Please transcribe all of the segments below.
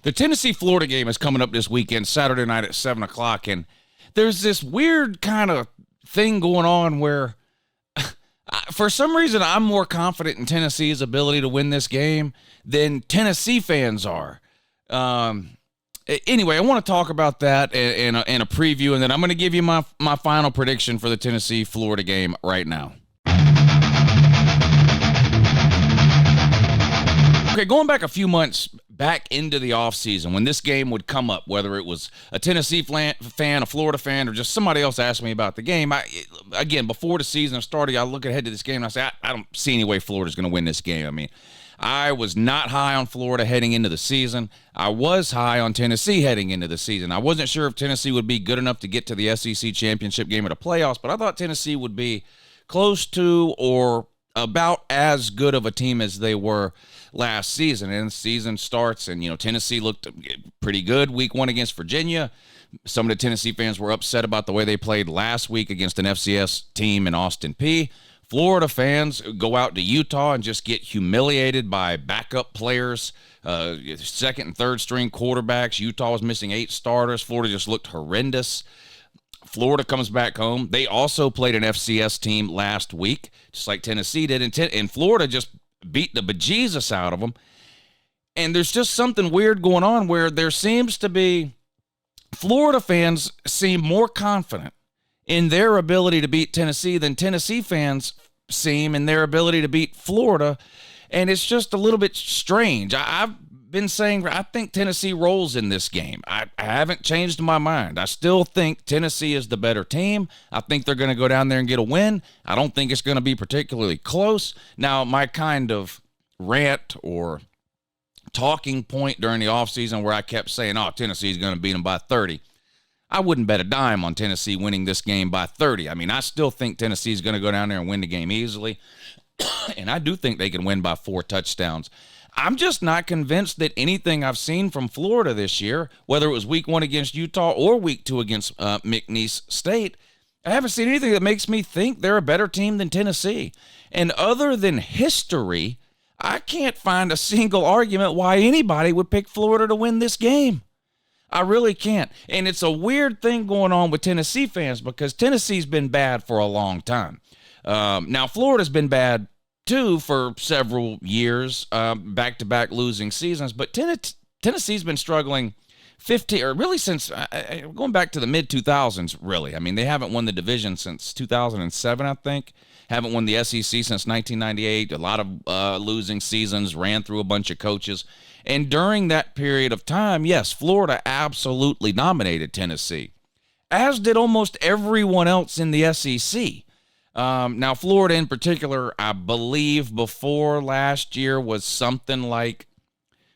The Tennessee-Florida game is coming up this weekend, Saturday night at 7 o'clock, and there's this weird kind of thing going on where for some reason I'm more confident in Tennessee's ability to win this game than Tennessee fans are. Anyway, I want to talk about that in a preview, and then I'm going to give you my final prediction for the Tennessee-Florida game right now. Okay, going back a few months back into the offseason when this game would come up, whether it was a Tennessee fan, a Florida fan, or just somebody else asked me about the game, again, before the season started, I look ahead to this game and I say, I don't see any way Florida's going to win this game. I mean, I was not high on Florida heading into the season. I was high on Tennessee heading into the season. I wasn't sure if Tennessee would be good enough to get to the SEC championship game of the playoffs, but I thought Tennessee would be close to or about as good of a team as they were last season. And the season starts, and Tennessee looked pretty good week 1 against Virginia. Some of the Tennessee fans were upset about the way they played last week against an FCS team in Austin Peay. Florida fans go out to Utah and just get humiliated by backup players, second and third string quarterbacks. Utah was missing 8 starters. Florida just looked horrendous. Florida comes back home. They also played an FCS team last week, just like Tennessee did, and Florida just beat the bejesus out of them. And there's just something weird going on where there seems to be Florida fans seem more confident in their ability to beat Tennessee than Tennessee fans seem in their ability to beat Florida. And it's just a little bit strange. I've been saying I think Tennessee rolls in this game. I haven't changed my mind. I still think Tennessee is the better team. I think they're going to go down there and get a win. I don't think it's going to be particularly close. Now, my kind of rant or talking point during the offseason where I kept saying, Tennessee's going to beat them by 30. I wouldn't bet a dime on Tennessee winning this game by 30. I mean, I still think Tennessee's going to go down there and win the game easily. And I do think they can win by 4 touchdowns. I'm just not convinced that anything I've seen from Florida this year, whether it was week 1 against Utah or week 2 against McNeese State, I haven't seen anything that makes me think they're a better team than Tennessee. And other than history, I can't find a single argument why anybody would pick Florida to win this game. I really can't. And it's a weird thing going on with Tennessee fans because Tennessee's been bad for a long time. Now, Florida's been bad too for several years, back-to-back losing seasons, but Tennessee's been struggling since going back to the mid-2000s, really. I mean, they haven't won the division since 2007, I think. Haven't won the SEC since 1998. A lot of losing seasons, ran through a bunch of coaches. And during that period of time, yes, Florida absolutely dominated Tennessee, as did almost everyone else in the SEC. Now, Florida in particular, I believe before last year was something like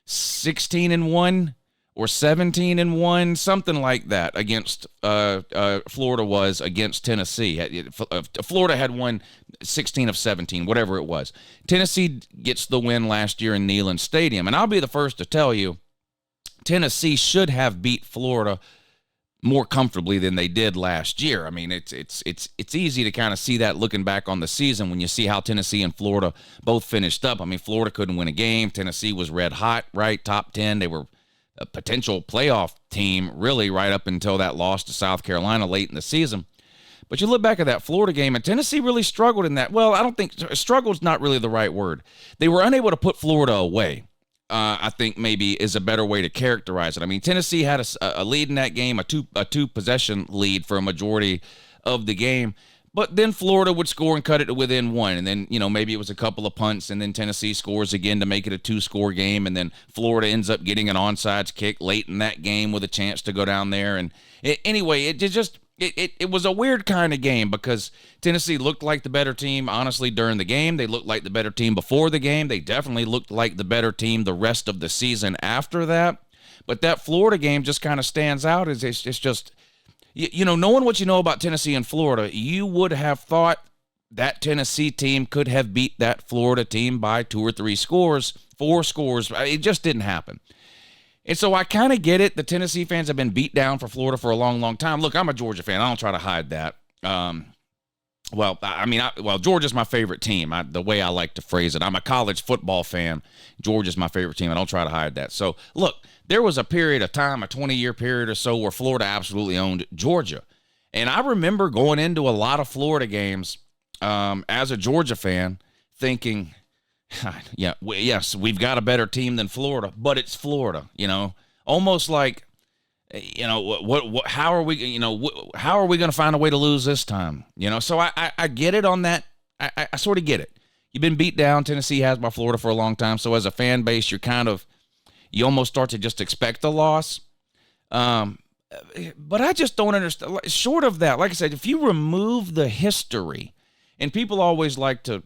16-1 or 17-1, something like that against Florida was against Tennessee. Florida had won 16 of 17, whatever it was. Tennessee gets the win last year in Neyland Stadium, and I'll be the first to tell you, Tennessee should have beat Florida more comfortably than they did last year. I mean, it's easy to kind of see that looking back on the season when you see how Tennessee and Florida both finished up. I mean, Florida couldn't win a game. Tennessee was red hot, right? Top 10. They were a potential playoff team, really, right up until that loss to South Carolina late in the season. But you look back at that Florida game, and Tennessee really struggled in that. Well, I don't think struggle's not really the right word. They were unable to put Florida away. I think maybe is a better way to characterize it. I mean, Tennessee had a lead in that game, a two possession lead for a majority of the game, but then Florida would score and cut it to within 1, and then maybe it was a couple of punts, and then Tennessee scores again to make it a 2-score game, and then Florida ends up getting an onside kick late in that game with a chance to go down there. And anyway, it was a weird kind of game because Tennessee looked like the better team, honestly, during the game. They looked like the better team before the game. They definitely looked like the better team the rest of the season after that. But that Florida game just kind of stands out. It's just, knowing what you know about Tennessee and Florida, you would have thought that Tennessee team could have beat that Florida team by 2 or 3 scores, 4 scores. It just didn't happen. And so I kind of get it. The Tennessee fans have been beat down for Florida for a long, long time. Look, I'm a Georgia fan. I don't try to hide that. Georgia's my favorite team, the way I like to phrase it. I'm a college football fan. Georgia's my favorite team. I don't try to hide that. So, look, there was a period of time, a 20-year period or so, where Florida absolutely owned Georgia. And I remember going into a lot of Florida games as a Georgia fan thinking, yeah, yes, we've got a better team than Florida, but it's Florida, almost like, how are we, how are we going to find a way to lose this time? So I get it on that. I sort of get it. You've been beat down. Tennessee has by Florida for a long time. So as a fan base, you almost start to just expect a loss. But I just don't understand. Short of that, like I said, if you remove the history, and people always like to,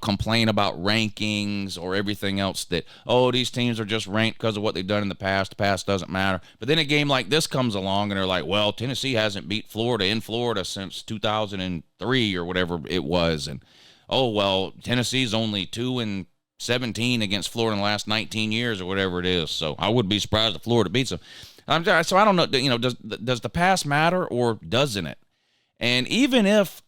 complain about rankings or everything else that, these teams are just ranked because of what they've done in the past. The past doesn't matter. But then a game like this comes along and they're like, well, Tennessee hasn't beat Florida in Florida since 2003 or whatever it was. And, Tennessee's only 2-17 against Florida in the last 19 years or whatever it is. So I wouldn't be surprised if Florida beats them. So I don't know, does the past matter or doesn't it? And even if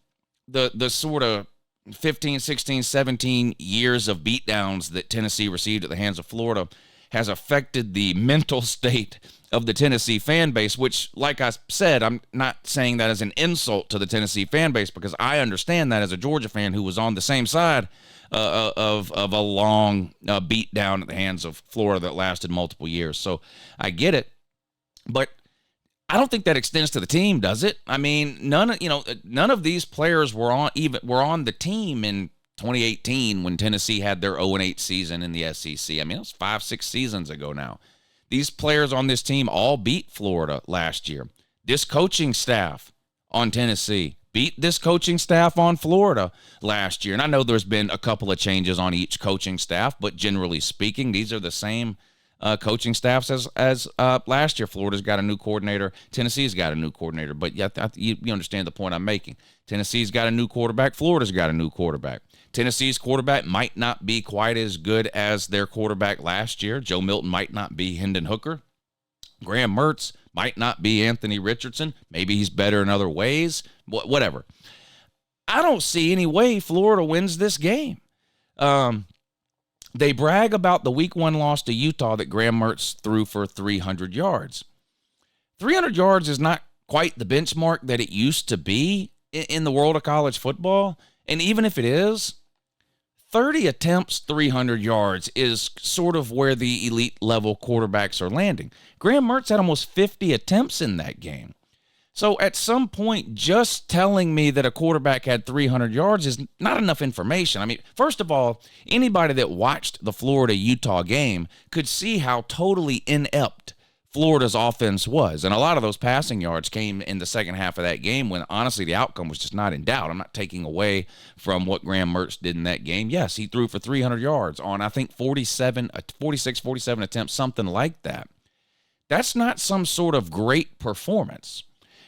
the sort of 15, 16, 17 years of beatdowns that Tennessee received at the hands of Florida has affected the mental state of the Tennessee fan base, which, like I said, I'm not saying that as an insult to the Tennessee fan base, because I understand that as a Georgia fan who was on the same side of a long beatdown at the hands of Florida that lasted multiple years. So I get it, but I don't think that extends to the team, does it? I mean, none of these players were on the team in 2018 when Tennessee had their 0-8 season in the SEC. I mean, it was 5-6 seasons ago now. These players on this team all beat Florida last year. This coaching staff on Tennessee beat this coaching staff on Florida last year. And I know there's been a couple of changes on each coaching staff, but generally speaking, these are the same coaching staffs as last year. Florida's got a new coordinator. Tennessee's got a new coordinator. But you understand the point I'm making. Tennessee's got a new quarterback. Florida's got a new quarterback. Tennessee's quarterback might not be quite as good as their quarterback last year. Joe Milton might not be Hendon Hooker. Graham Mertz might not be Anthony Richardson. Maybe he's better in other ways. Whatever. I don't see any way Florida wins this game. They brag about the Week 1 loss to Utah that Graham Mertz threw for 300 yards. 300 yards is not quite the benchmark that it used to be in the world of college football. And even if it is, 30 attempts, 300 yards is sort of where the elite level quarterbacks are landing. Graham Mertz had almost 50 attempts in that game. So at some point, just telling me that a quarterback had 300 yards is not enough information. I mean, first of all, anybody that watched the Florida-Utah game could see how totally inept Florida's offense was. And a lot of those passing yards came in the second half of that game when, honestly, the outcome was just not in doubt. I'm not taking away from what Graham Mertz did in that game. Yes, he threw for 300 yards on, I think, 47 attempts, something like that. That's not some sort of great performance.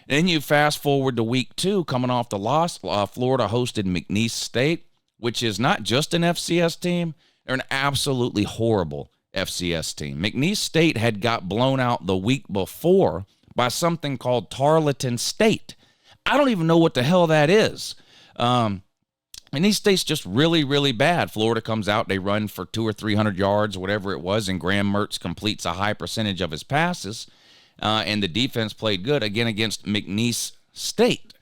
Then you fast forward to Week 2, coming off the loss. Florida hosted McNeese State, which is not just an FCS team. They're an absolutely horrible FCS team. McNeese State had got blown out the week before by something called Tarleton State. I don't even know what the hell that is. McNeese State's just really, really bad. Florida comes out, they run for 200 or 300 yards, whatever it was, and Graham Mertz completes a high percentage of his passes. And the defense played good again against McNeese State,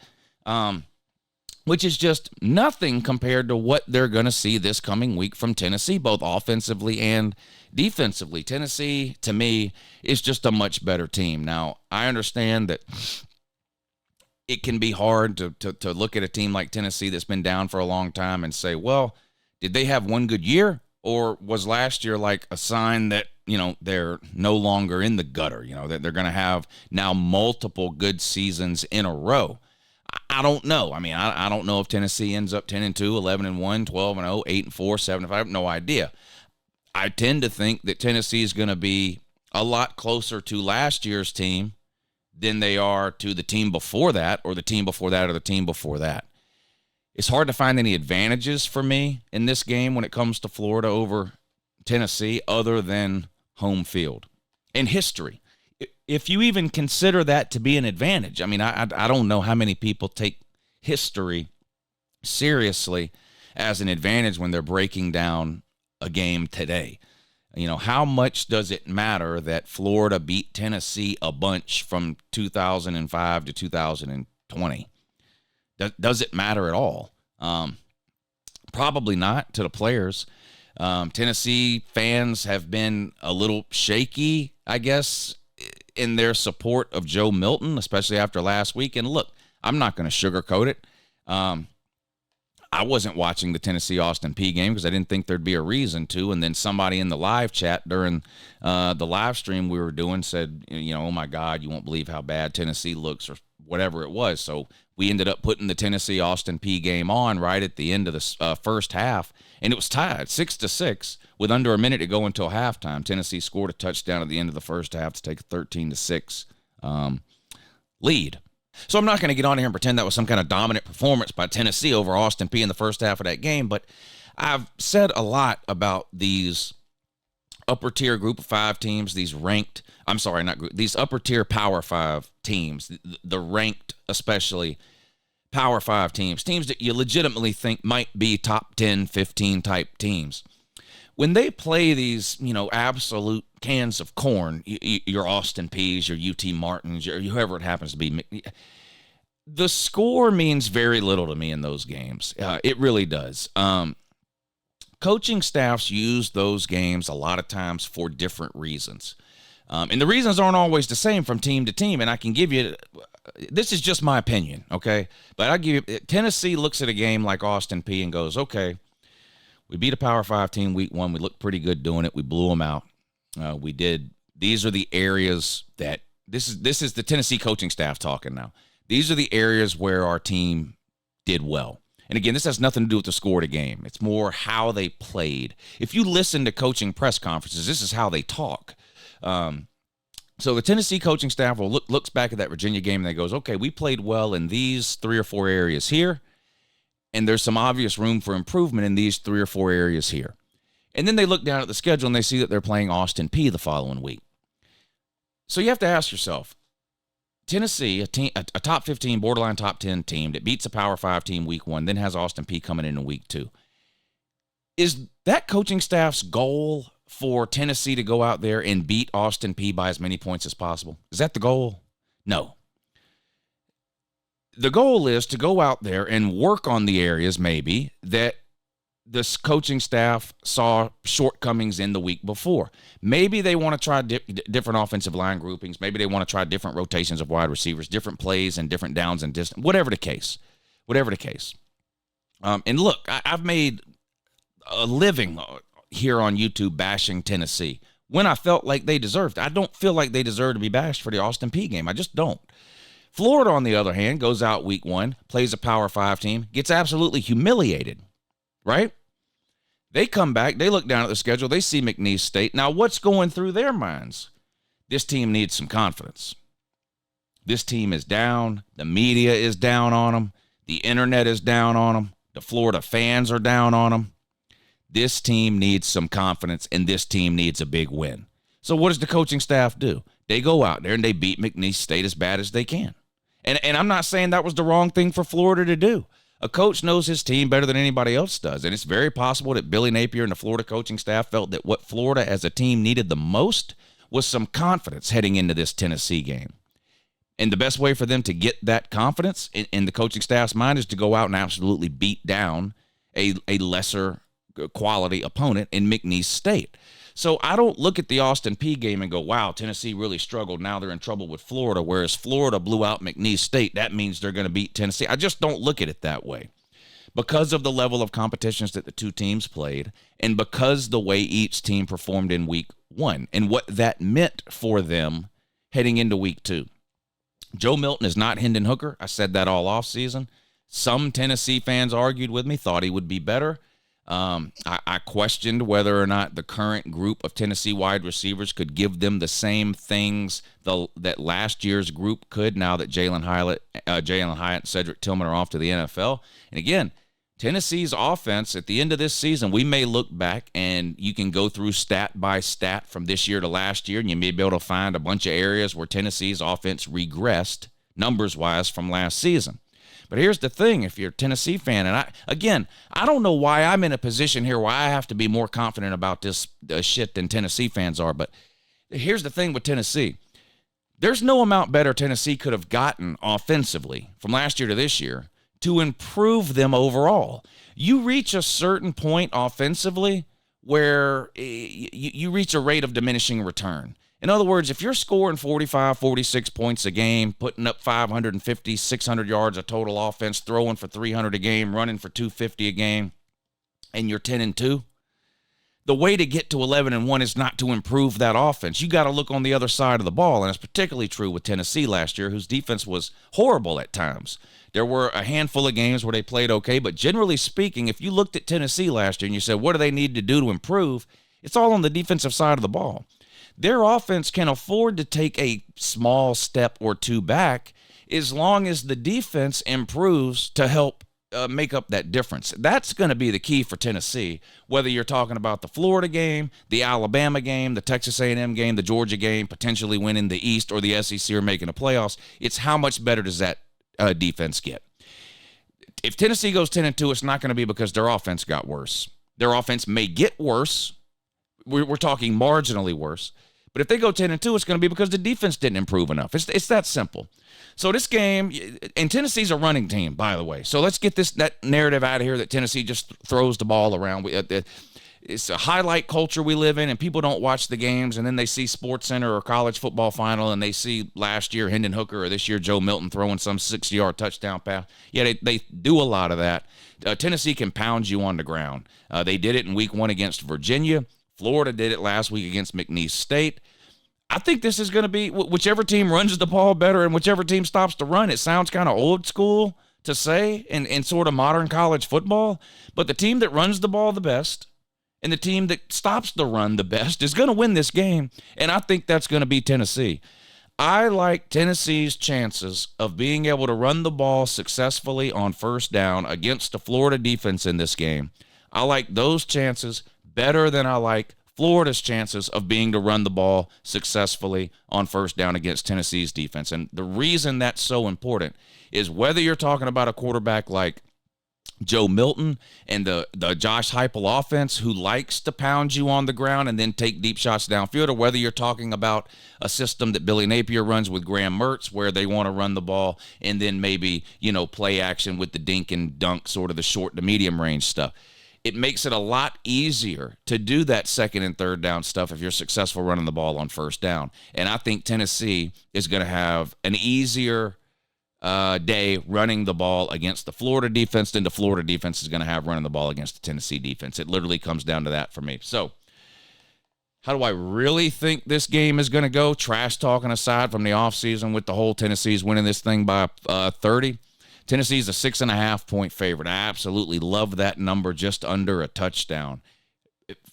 which is just nothing compared to what they're going to see this coming week from Tennessee, both offensively and defensively. Tennessee, to me, is just a much better team. Now, I understand that it can be hard to look at a team like Tennessee that's been down for a long time and say, well, did they have one good year? Or was last year like a sign that, they're no longer in the gutter, that they're going to have now multiple good seasons in a row? I don't know. I mean, I don't know if Tennessee ends up 10-2, 11-1, 12-0, 8-4, 7-5. I have no idea. I tend to think that Tennessee is going to be a lot closer to last year's team than they are to the team before that, or the team before that, or the team before that. It's hard to find any advantages for me in this game when it comes to Florida over Tennessee other than home field and history. If you even consider that to be an advantage. I mean, I don't know how many people take history seriously as an advantage when they're breaking down a game today. How much does it matter that Florida beat Tennessee a bunch from 2005 to 2020? Does it matter at all? Probably not to the players. Tennessee fans have been a little shaky, I guess, in their support of Joe Milton, especially after last week. And look, I'm not going to sugarcoat it. I wasn't watching the Tennessee-Austin Peay game because I didn't think there'd be a reason to. And then somebody in the live chat during the live stream we were doing said, oh, my God, you won't believe how bad Tennessee looks or whatever it was. So we ended up putting the Tennessee-Austin Peay game on right at the end of the first half, and it was tied 6-6 with under a minute to go until halftime. Tennessee scored a touchdown at the end of the first half to take a 13-6 lead. So I'm not going to get on here and pretend that was some kind of dominant performance by Tennessee over Austin Peay in the first half of that game, but I've said a lot about these upper-tier group of five teams, these upper-tier Power 5 teams, the ranked especially Power 5 teams that you legitimately think might be top 10, 15 type teams. When they play these, absolute cans of corn, your Austin Peays, your UT Martins, your whoever it happens to be, the score means very little to me in those games. It really does. Coaching staffs use those games a lot of times for different reasons. And the reasons aren't always the same from team to team. And I can give you, this is just my opinion, okay? But I give you, Tennessee looks at a game like Austin Peay and goes, okay, we beat a Power 5 team week 1. We looked pretty good doing it. We blew them out. These are the areas that, this is the Tennessee coaching staff talking now. These are the areas where our team did well. And again, this has nothing to do with the score of the game. It's more how they played. If you listen to coaching press conferences, this is how they talk. So the Tennessee coaching staff looks back at that Virginia game and they goes, okay, we played well in these 3 or 4 areas here, and there's some obvious room for improvement in these 3 or 4 areas here. And then they look down at the schedule and they see that they're playing Austin Peay the following week. So you have to ask yourself, Tennessee, a top 15, borderline top 10 team that beats a Power 5 team week 1, then has Austin Peay coming in week 2. Is that coaching staff's goal for Tennessee to go out there and beat Austin Peay by as many points as possible? Is that the goal? No. The goal is to go out there and work on the areas maybe that this coaching staff saw shortcomings in the week before. Maybe they want to try different offensive line groupings. Maybe they want to try different rotations of wide receivers, different plays and different downs and distance, whatever the case. And look, I've made a living here on YouTube bashing Tennessee when I felt like they deserved it. I don't feel like they deserve to be bashed for the Austin Peay game. I just don't. Florida, on the other hand, goes out week 1, plays a Power 5 team, gets absolutely humiliated, right? They come back, they look down at the schedule, they see McNeese State. Now, what's going through their minds? This team needs some confidence. This team is down. The media is down on them. The internet is down on them. The Florida fans are down on them. This team needs some confidence, and this team needs a big win. So what does the coaching staff do? They go out there and they beat McNeese State as bad as they can. And I'm not saying that was the wrong thing for Florida to do. A coach knows his team better than anybody else does, and it's very possible that Billy Napier and the Florida coaching staff felt that what Florida as a team needed the most was some confidence heading into this Tennessee game. And the best way for them to get that confidence in the coaching staff's mind is to go out and absolutely beat down a lesser quality opponent in McNeese State. So I don't look at the Austin Peay game and go, wow, Tennessee really struggled. Now they're in trouble with Florida, whereas Florida blew out McNeese State. That means they're going to beat Tennessee. I just don't look at it that way. Because of the level of competitions that the two teams played, and because the way each team performed in week 1 and what that meant for them heading into week 2. Joe Milton is not Hendon Hooker. I said that all offseason. Some Tennessee fans argued with me, thought he would be better. I questioned whether or not the current group of Tennessee wide receivers could give them the same things that last year's group could now that Jalen Hyatt and Cedric Tillman are off to the NFL. And again, Tennessee's offense at the end of this season, we may look back and you can go through stat by stat from this year to last year, and you may be able to find a bunch of areas where Tennessee's offense regressed numbers-wise from last season. But here's the thing, if you're a Tennessee fan, and I don't know why I'm in a position here where I have to be more confident about this shit than Tennessee fans are, but here's the thing with Tennessee. There's no amount better Tennessee could have gotten offensively from last year to this year to improve them overall. You reach a certain point offensively where you reach a rate of diminishing return. In other words, if you're scoring 45, 46 points a game, putting up 550, 600 yards of total offense, throwing for 300 a game, running for 250 a game, and you're 10-2, the way to get to 11-1 is not to improve that offense. You got to look on the other side of the ball, and it's particularly true with Tennessee last year, whose defense was horrible at times. There were a handful of games where they played okay, but generally speaking, if you looked at Tennessee last year and you said, what do they need to do to improve? It's all on the defensive side of the ball. Their offense can afford to take a small step or two back as long as the defense improves to help make up that difference. That's going to be the key for Tennessee, whether you're talking about the Florida game, the Alabama game, the Texas A&M game, the Georgia game, potentially winning the East or the SEC or making the playoffs. It's how much better does that defense get? If Tennessee goes 10-2, it's not going to be because their offense got worse. Their offense may get worse. We're talking marginally worse. But if they go 10-2, it's going to be because the defense didn't improve enough. It's that simple. So this game, and Tennessee's a running team, by the way. So let's get that narrative out of here that Tennessee just throws the ball around. It's a highlight culture we live in, and people don't watch the games, and then they see SportsCenter or college football final, and they see last year Hendon Hooker or this year Joe Milton throwing some 60-yard touchdown pass. Yeah, they do a lot of that. Tennessee can pound you on the ground. They did it in week 1 against Virginia. Florida did it last week against McNeese State. I think this is going to be whichever team runs the ball better and whichever team stops to run. It sounds kind of old school to say in sort of modern college football, but the team that runs the ball the best and the team that stops the run the best is going to win this game, and I think that's going to be Tennessee. I like Tennessee's chances of being able to run the ball successfully on first down against the Florida defense in this game. I like those chances better than I like Florida's chances of being to run the ball successfully on first down against Tennessee's defense. And the reason that's so important is whether you're talking about a quarterback like Joe Milton and the Josh Heupel offense who likes to pound you on the ground and then take deep shots downfield, or whether you're talking about a system that Billy Napier runs with Graham Mertz where they want to run the ball and then maybe, play action with the dink and dunk, sort of the short to medium range stuff. It makes it a lot easier to do that second and third down stuff if you're successful running the ball on first down. And I think Tennessee is going to have an easier day running the ball against the Florida defense than the Florida defense is going to have running the ball against the Tennessee defense. It literally comes down to that for me. So how do I really think this game is going to go? Trash talking aside from the offseason with the whole Tennessee's winning this thing by 30. Tennessee's a 6.5-point favorite. I absolutely love that number, just under a touchdown.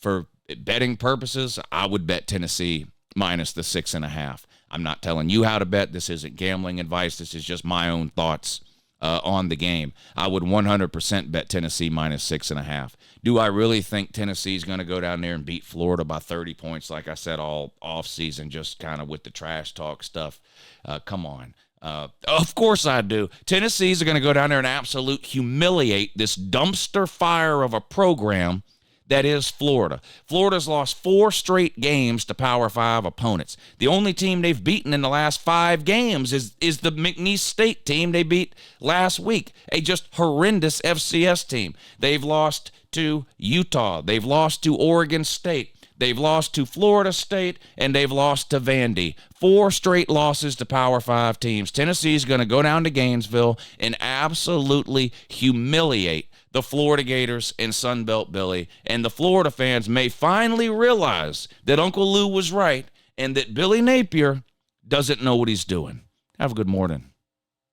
For betting purposes, I would bet Tennessee minus the 6.5. I'm not telling you how to bet. This isn't gambling advice. This is just my own thoughts on the game. I would 100% bet Tennessee minus 6.5. Do I really think Tennessee's going to go down there and beat Florida by 30 points, like I said, all offseason, just kind of with the trash talk stuff? Come on. Of course I do. Tennessee's are going to go down there and absolute humiliate this dumpster fire of a program that is Florida. Florida's lost 4 straight games to Power 5 opponents. The only team they've beaten in the last 5 games is the McNeese State team they beat last week, a just horrendous FCS team. They've lost to Utah. They've lost to Oregon State. They've lost to Florida State, and they've lost to Vandy. 4 straight losses to Power 5 teams. Tennessee's going to go down to Gainesville and absolutely humiliate the Florida Gators and Sunbelt Billy. And the Florida fans may finally realize that Uncle Lou was right and that Billy Napier doesn't know what he's doing. Have a good morning.